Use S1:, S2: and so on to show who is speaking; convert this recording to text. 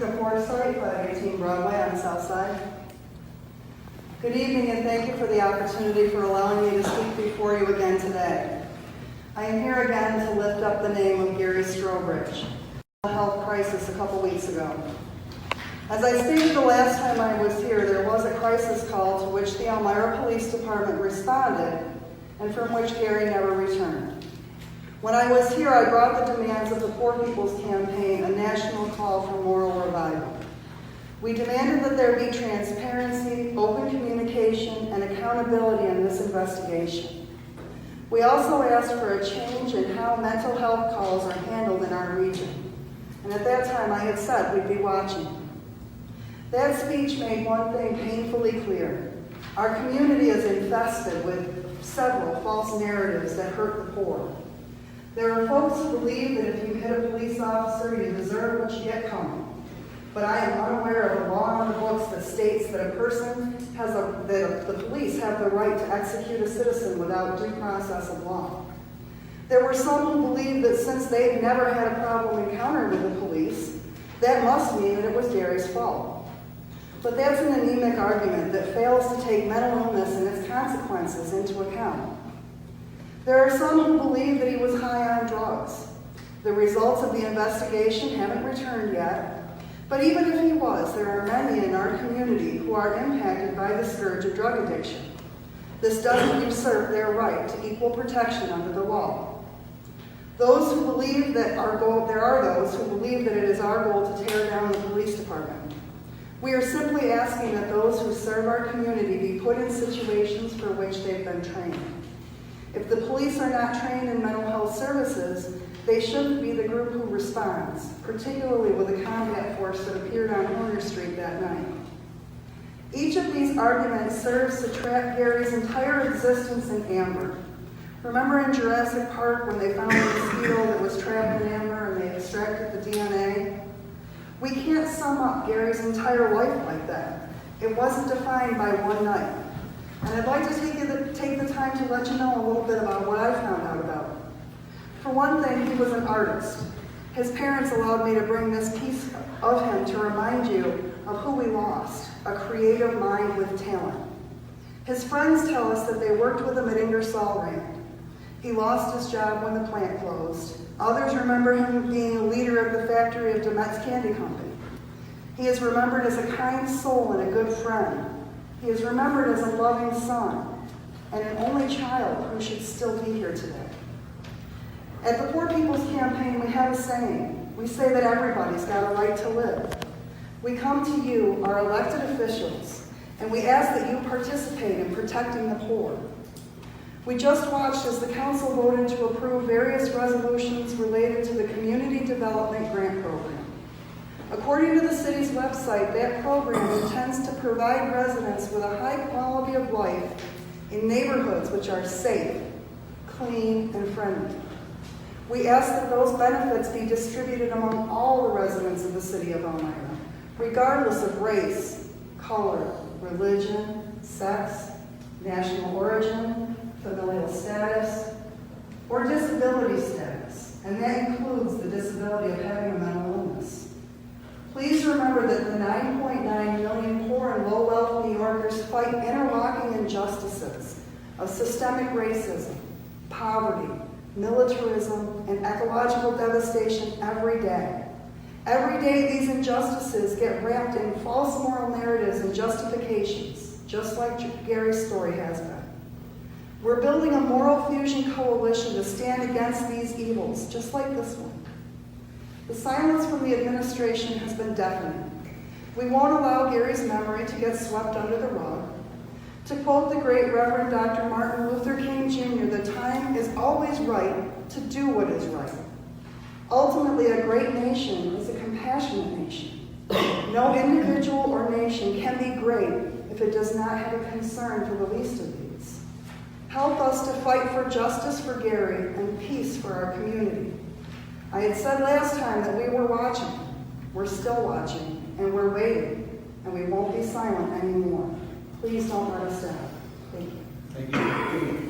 S1: Jessica Forsythe, 518 Broadway on the South Side. Good evening, and thank you for the opportunity for allowing me to speak before you again today. I am here again to lift up the name of Gary Strobridge, a health crisis a couple weeks ago. As I stated the last time I was here, there was a crisis call to which the Elmira Police Department responded and from which Gary never returned. When I was here, I brought the demands of the Poor People's Campaign, a national call for moral revival. We demanded that there be transparency, open communication, and accountability in this investigation. We also asked for a change in how mental health calls are handled in our region. And at that time, I had said we'd be watching. That speech made one thing painfully clear. Our community is infested with several false narratives that hurt the poor. There are folks who believe that if you hit a police officer, you deserve what you get coming. But I am unaware of a law on the books that states that the police have the right to execute a citizen without due process of law. There were some who believed that since they've never had a problem encounter with the police, that must mean that it was Gary's fault. But that's an anemic argument that fails to take mental illness and its consequences into account. There are some who believe that he was high on drugs. The results of the investigation haven't returned yet, but even if he was, there are many in our community who are impacted by the scourge of drug addiction. This doesn't usurp their right to equal protection under the law. There are those who believe that it is our goal to tear down the police department. We are simply asking that those who serve our community be put in situations for which they've been trained. If the police are not trained in mental health services, they shouldn't be the group who responds, particularly with the combat force that appeared on Horner Street that night. Each of these arguments serves to trap Gary's entire existence in amber. Remember in Jurassic Park when they found the mosquito that was trapped in amber and they extracted the DNA? We can't sum up Gary's entire life like that. It wasn't defined by one night. And I'd like to take the time to let you know a little bit about what I found out about him. For one thing, he was an artist. His parents allowed me to bring this piece of him to remind you of who we lost, a creative mind with talent. His friends tell us that they worked with him at Ingersoll Rand. He lost his job when the plant closed. Others remember him being a leader of the factory of Demet's Candy Company. He is remembered as a kind soul and a good friend. He is remembered as a loving son and an only child who should still be here today. At the Poor People's Campaign, we have a saying. We say that everybody's got a right to live. We come to you, our elected officials, and we ask that you participate in protecting the poor. We just watched as the council voted to approve various resolutions related to the Community Development Grant Program. According to the city's website, that program intends to provide residents with a high quality of life in neighborhoods which are safe, clean, and friendly. We ask that those benefits be distributed among all the residents of the city of Elmira, regardless of race, color, religion, sex, national origin, familial status, or disability status, and that includes the disability of having a mental illness. Please remember that the 9.9 million poor and low-wealth New Yorkers fight interlocking injustices of systemic racism, poverty, militarism, and ecological devastation every day. Every day these injustices get wrapped in false moral narratives and justifications, just like Gary's story has been. We're building a moral fusion coalition to stand against these evils, just like this one. The silence from the administration has been deafening. We won't allow Gary's memory to get swept under the rug. To quote the great Reverend Dr. Martin Luther King Jr., the time is always right to do what is right. Ultimately, a great nation is a compassionate nation. No individual or nation can be great if it does not have a concern for the least of these. Help us to fight for justice for Gary and peace for our community. I had said last time that we were watching. We're still watching, and we're waiting, and we won't be silent anymore. Please don't let us down. Thank you.
S2: Thank you.